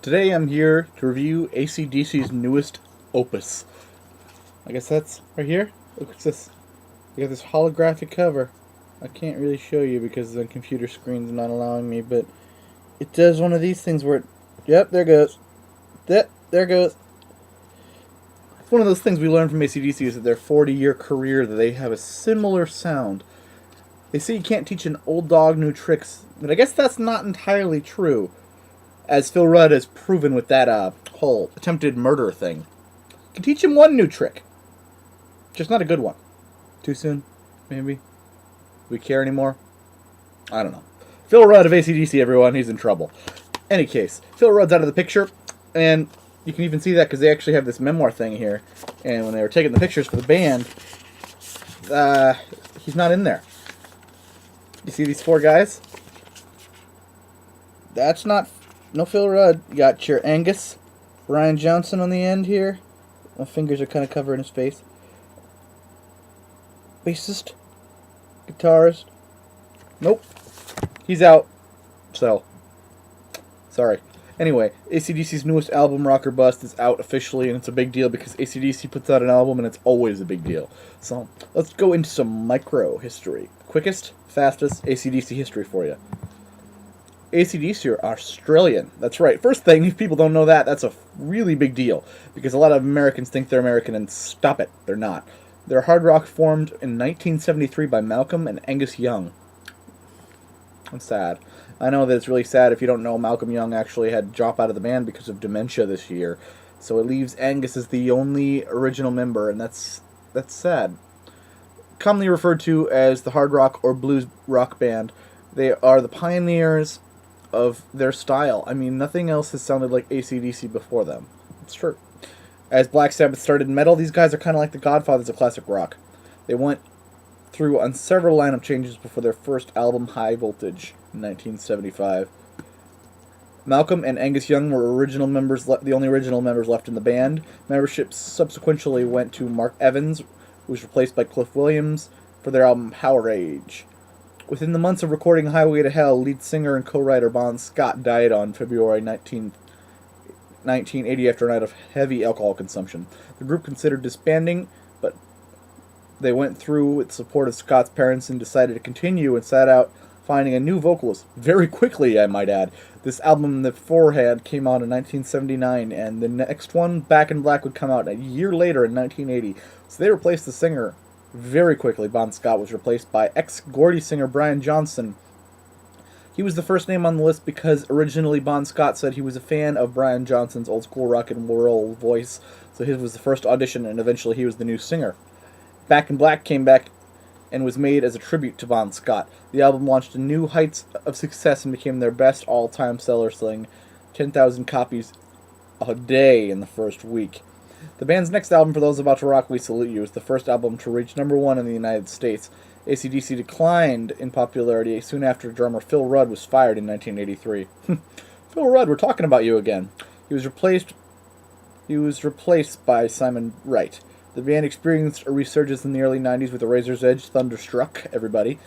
Today I'm here to review ACDC's newest opus. I guess that's right here. Look at this. You got this holographic cover. I can't really show you because the computer screen's not allowing me, but it does one of these things where yep, there goes. There goes. It's one of those things we learned from ACDC is that their 40-year career that they have a similar sound. They say you can't teach an old dog new tricks, but I guess that's not entirely true, as Phil Rudd has proven with that whole attempted murder thing. You can teach him one new trick, just not a good one. Too soon, maybe? Do we care anymore? I don't know. Phil Rudd of ACDC, everyone, he's in trouble. Any case, Phil Rudd's out of the picture, and you can even see that because they actually have this memoir thing here, and when they were taking the pictures for the band, he's not in there. You see these four guys? That's not... No Phil Rudd. You got your Angus, Brian Johnson on the end here. My fingers are kind of covering his face. Bassist. Guitarist. Nope. He's out. So. Sorry. Anyway, ACDC's newest album, Rock or Bust, is out officially, and it's a big deal because ACDC puts out an album and it's always a big deal. So, let's go into some micro history. Quickest, fastest ACDC history for you. ACDC are Australian. That's right. First thing, if people don't know that, that's a really big deal. Because a lot of Americans think they're American, and stop it. They're not. They're hard rock formed in 1973 by Malcolm and Angus Young. That's sad. I know that it's really sad if you don't know Malcolm Young actually had to drop out of the band because of dementia this year. So it leaves Angus as the only original member, and that's sad. Commonly referred to as the hard rock or blues rock band, they are the pioneers of their style. I mean, nothing else has sounded like ACDC before them. It's true. As Black Sabbath started metal, these guys are kind of like the godfathers of classic rock. They went through on several lineup changes before their first album, High Voltage, in 1975. Malcolm and Angus Young were original members, the only original members left in the band. Membership subsequently went to Mark Evans, who was replaced by Cliff Williams for their album Power Age. Within the months of recording Highway to Hell, lead singer and co-writer Bon Scott died on February 19, 1980 after a night of heavy alcohol consumption. The group considered disbanding, but they went through with the support of Scott's parents and decided to continue and set out finding a new vocalist. Very quickly, I might add. This album, The Forehand, came out in 1979, and the next one, Back in Black, would come out a year later in 1980. So they replaced the singer very quickly. Bon Scott was replaced by ex-Gordy singer Brian Johnson. He was the first name on the list because originally Bon Scott said he was a fan of Brian Johnson's old school rock and roll voice, so his was the first audition, and eventually he was the new singer. Back in Black came back and was made as a tribute to Bon Scott. The album launched to new heights of success and became their best all-time seller, selling 10,000 copies a day in the first week. The band's next album, For Those About to Rock, We Salute You, is the first album to reach #1 in the United States. ACDC declined in popularity soon after drummer Phil Rudd was fired in 1983. Phil Rudd, we're talking about you again. He was replaced by Simon Wright. The band experienced a resurgence in the early 90s with the Razor's Edge, Thunderstruck, everybody.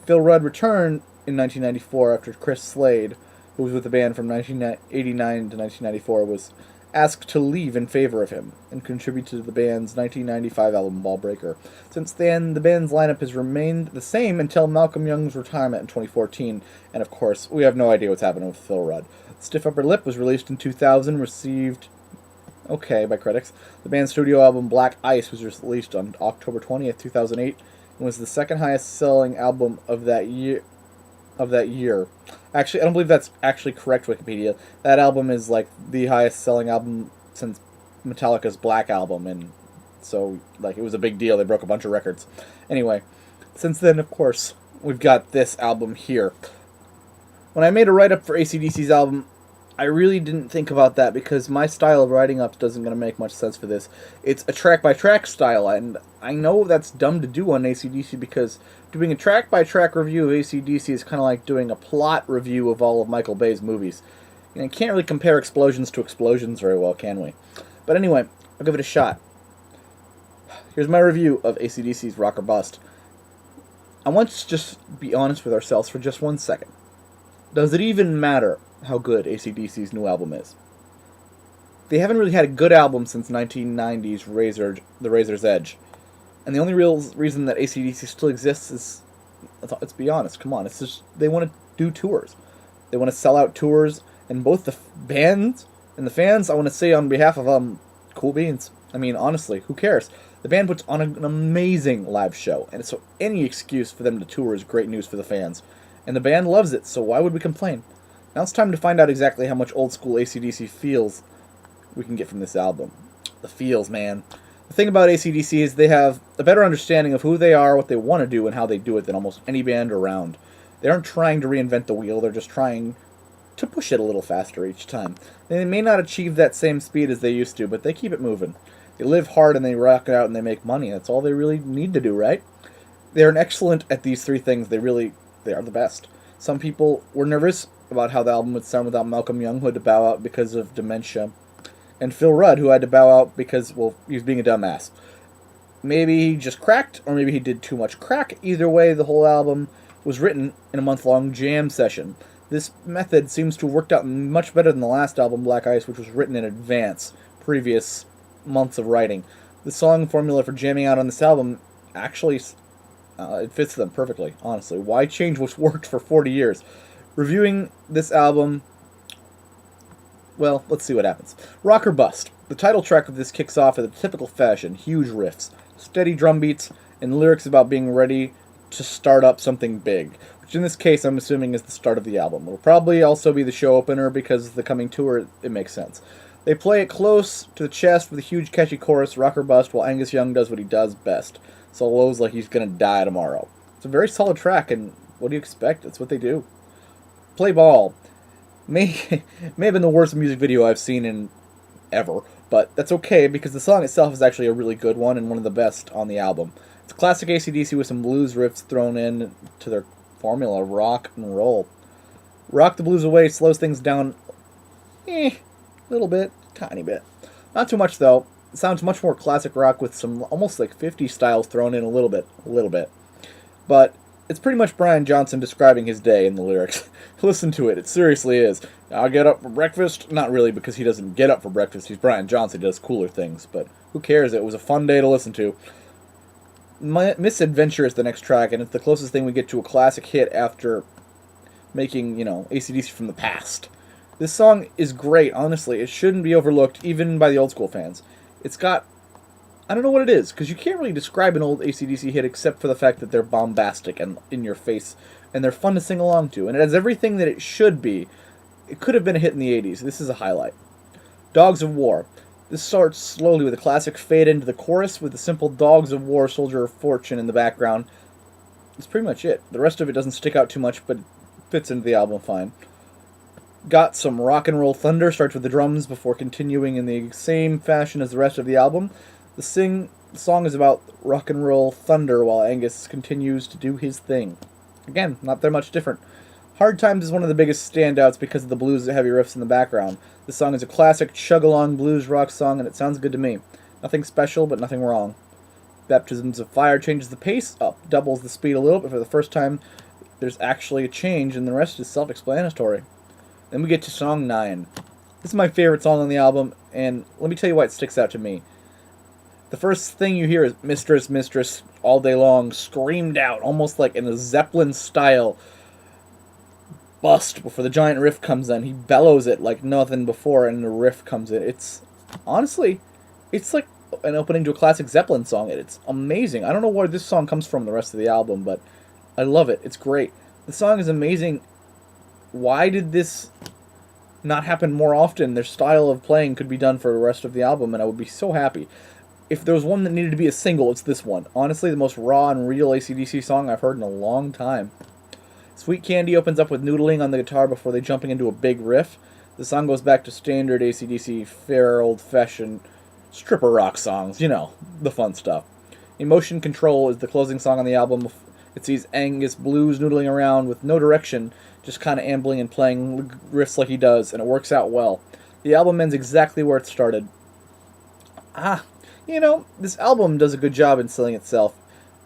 Phil Rudd returned in 1994 after Chris Slade, who was with the band from 1989 to 1994, was asked to leave in favor of him and contribute to the band's 1995 album Ballbreaker. Since then, the band's lineup has remained the same until Malcolm Young's retirement in 2014, and of course, we have no idea what's happening with Phil Rudd. Stiff Upper Lip was released in 2000, received okay by critics. The band's studio album Black Ice was released on October 20th, 2008, and was the second highest selling album of that year. Actually, I don't believe that's actually correct, Wikipedia. That album is like the highest selling album since Metallica's Black Album, and so like it was a big deal. They broke a bunch of records. Anyway, since then, of course, we've got this album here. When I made a write-up for ACDC's album, I really didn't think about that because my style of writing up doesn't going to make much sense for this. It's a track-by-track style, and I know that's dumb to do on ACDC because doing a track-by-track review of ACDC is kind of like doing a plot review of all of Michael Bay's movies. You know, can't really compare explosions to explosions very well, can we? But anyway, I'll give it a shot. Here's my review of ACDC's Rock or Bust. I want to just be honest with ourselves for just 1 second. Does it even matter how good ACDC's new album is. They haven't really had a good album since 1990's The Razor's Edge. And the only real reason that ACDC still exists is, let's be honest, come on, it's just they want to do tours. They want to sell out tours, and both the bands and the fans, I want to say on behalf of cool beans. I mean, honestly, who cares? The band puts on an amazing live show, and so any excuse for them to tour is great news for the fans. And the band loves it, so why would we complain? Now it's time to find out exactly how much old school ACDC feels we can get from this album. The feels, man. The thing about ACDC is they have a better understanding of who they are, what they want to do, and how they do it than almost any band around. They aren't trying to reinvent the wheel, they're just trying to push it a little faster each time. They may not achieve that same speed as they used to, but they keep it moving. They live hard and they rock it out and they make money. That's all they really need to do, right? They're excellent at these three things. They are the best. Some people were nervous about how the album would sound without Malcolm Young, who had to bow out because of dementia, and Phil Rudd, who had to bow out because, well, he was being a dumbass. Maybe he just cracked, or maybe he did too much crack. Either way, the whole album was written in a month-long jam session. This method seems to have worked out much better than the last album, Black Ice, which was written in advance, previous months of writing. The song formula for jamming out on this album actually it fits them perfectly, honestly. Why change what's worked for 40 years? Reviewing this album, well, let's see what happens. Rock or Bust. The title track of this kicks off in a typical fashion. Huge riffs, steady drum beats, and lyrics about being ready to start up something big, which in this case I'm assuming is the start of the album. It'll probably also be the show opener because the coming tour, it makes sense. They play it close to the chest with a huge catchy chorus, Rock or Bust, while Angus Young does what he does best. Solos like he's gonna die tomorrow. It's a very solid track, and what do you expect? It's what they do. Play Ball may have been the worst music video I've seen in ever, but that's okay because the song itself is actually a really good one and one of the best on the album. It's classic AC/DC with some blues riffs thrown in to their formula, rock and roll. Rock the Blues Away slows things down a little bit, tiny bit. Not too much though. It sounds much more classic rock with some almost like 50 styles thrown in a little bit. But it's pretty much Brian Johnson describing his day in the lyrics. Listen to it. It seriously is. I'll get up for breakfast. Not really, because he doesn't get up for breakfast. He's Brian Johnson. He does cooler things. But who cares? It was a fun day to listen to. Misadventure is the next track, and it's the closest thing we get to a classic hit after making, AC/DC from the past. This song is great, honestly. It shouldn't be overlooked, even by the old school fans. It's got, I don't know what it is, because you can't really describe an old AC/DC hit except for the fact that they're bombastic and in your face, and they're fun to sing along to, and it has everything that it should be. It could have been a hit in the 80s. This is a highlight. Dogs of War. This starts slowly with a classic fade into the chorus with the simple Dogs of War, Soldier of Fortune in the background. That's pretty much it. The rest of it doesn't stick out too much, but it fits into the album fine. Got Some Rock and Roll Thunder starts with the drums before continuing in the same fashion as the rest of the album. The song is about rock and roll thunder while Angus continues to do his thing. Again, not that much different. Hard Times is one of the biggest standouts because of the blues heavy riffs in the background. The song is a classic chug-along blues rock song, and it sounds good to me. Nothing special, but nothing wrong. Baptisms of Fire changes the pace up, doubles the speed a little, but for the first time there's actually a change, and the rest is self-explanatory. Then we get to Song 9. This is my favorite song on the album, and let me tell you why it sticks out to me. The first thing you hear is Mistress, Mistress, all day long, screamed out, almost like in a Zeppelin style bust before the giant riff comes in. He bellows it like nothing before, and the riff comes in. It's, honestly, it's like an opening to a classic Zeppelin song. It's amazing. I don't know where this song comes from the rest of the album, but I love it. It's great. The song is amazing. Why did this not happen more often? Their style of playing could be done for the rest of the album, and I would be so happy. If there was one that needed to be a single, it's this one. Honestly, the most raw and real AC/DC song I've heard in a long time. Sweet Candy opens up with noodling on the guitar before they jumping into a big riff. The song goes back to standard AC/DC, fair old-fashioned stripper rock songs. The fun stuff. Emotion Control is the closing song on the album. It sees Angus blues noodling around with no direction, just kind of ambling and playing riffs like he does, and it works out well. The album ends exactly where it started. This album does a good job in selling itself.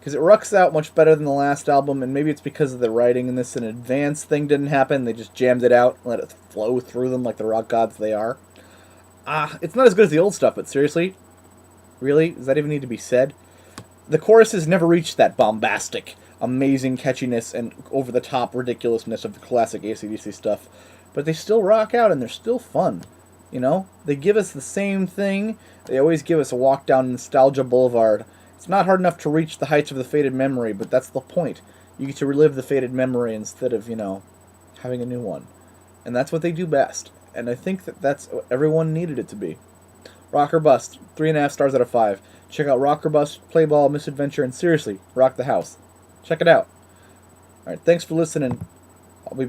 because it rocks out much better than the last album, and maybe it's because of the writing in this. An advanced thing didn't happen. They just jammed it out and let it flow through them like the rock gods they are. It's not as good as the old stuff, but seriously? Really? Does that even need to be said? The choruses never reached that bombastic, amazing catchiness and over-the-top ridiculousness of the classic AC/DC stuff, but they still rock out and they're still fun. You know? They give us the same thing. They always give us a walk down Nostalgia Boulevard. It's not hard enough to reach the heights of the faded memory, but that's the point. You get to relive the faded memory instead of, having a new one. And that's what they do best. And I think that's what everyone needed it to be. Rock or Bust, 3.5 stars out of 5. Check out Rock or Bust, Play Ball, Misadventure, and seriously, rock the house. Check it out. Alright, thanks for listening. I'll be back.